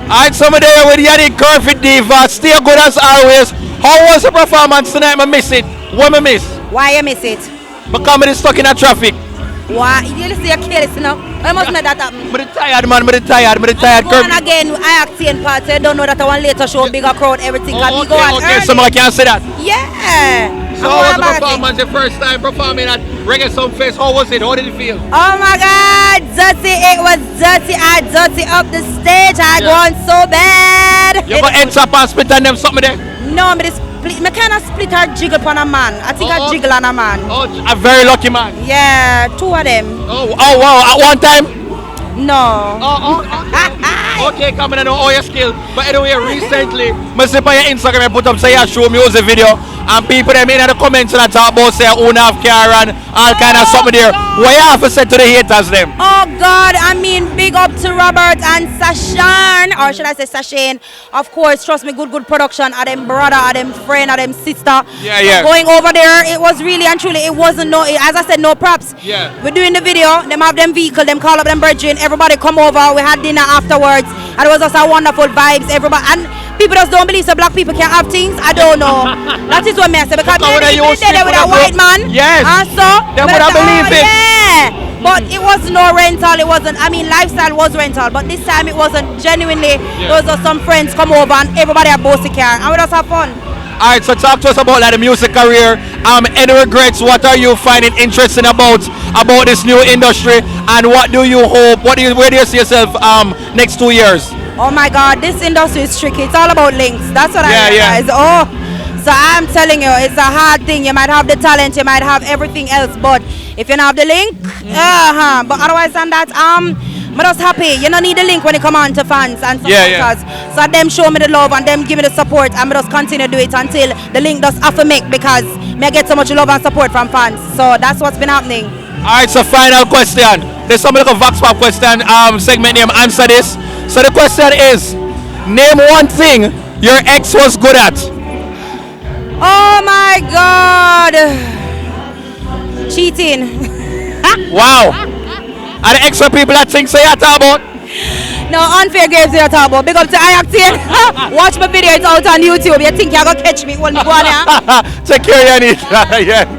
Alright, somebody there with Yanique Curvy Diva. Stay good as always. How was the performance tonight? I miss it. What I miss? Why you miss it? Because I'm stuck in the traffic. Why? You see, you're careless, you know? I must not that happen. I'm tired, man. I'm tired. Go on again, I act in part, so I don't know that I want later show bigger crowd, everything. Oh, go on okay, early. someone can say that. Yeah. So how was the performance? The first time performing at Reggae Sumfest. How was it? How did it feel? Oh my God, dirty! It was dirty. I dirty up the stage. I gone so bad. You got ends up and split on them something there? No, but I kind of split or jiggle on a man. I think I jiggle on a man. Oh, a very lucky man. Yeah, 2 of them. Oh wow! At one time? No. Okay, come on, I know all your skill. But anyway, recently, I see on your Instagram, I put up say you show music video, and people them in the comments and talk about say own half car and all kind of something there. What you have to say to the haters them? Oh God, I mean big up to Robert and Sashan, or should I say Sashane? Of course, trust me, good production. Are them brother, are them friend, are them sister. Yeah. Going over there, it was really and truly, it wasn't no, as I said, no props. Yeah. We're doing the video, them have them vehicle, them call up them brethren, everybody come over, we had dinner afterwards, and it was just a wonderful vibes, everybody, and people just don't believe so black people can't have things. I don't know. That is what I say, because they there with a white man. Yes. And so, they would have believed it. Yeah. But it was no rental, it wasn't, I mean lifestyle was rental, but this time it wasn't genuinely. Those are some friends come over and everybody had bossy car and we just have fun. Alright, so talk to us about like the music career. Any regrets? What are you finding interesting about this new industry, and what do you hope? Where do you see yourself next 2 years? Oh my God, this industry is tricky. It's all about links. That's what I realize. Oh, so I'm telling you, it's a hard thing. You might have the talent, you might have everything else, but if you don't have the link, but otherwise than that, I'm just happy. You don't need the link when you come on to fans and supporters. So them show me the love and them give me the support, and just continue to do it until the link does have to make, because me get so much love and support from fans. So that's what's been happening. Alright, so final question. There's some little Vox Pop question segment name. Answer this. So the question is, name one thing your ex was good at. Oh my God, cheating. Wow. Are the extra people that think so you talk about? No, unfair games you talk about. Big up to Acting. Watch my video, it's out on YouTube. You think you're going to catch me? Hold me, go on here. Take care, Yanique. Yeah.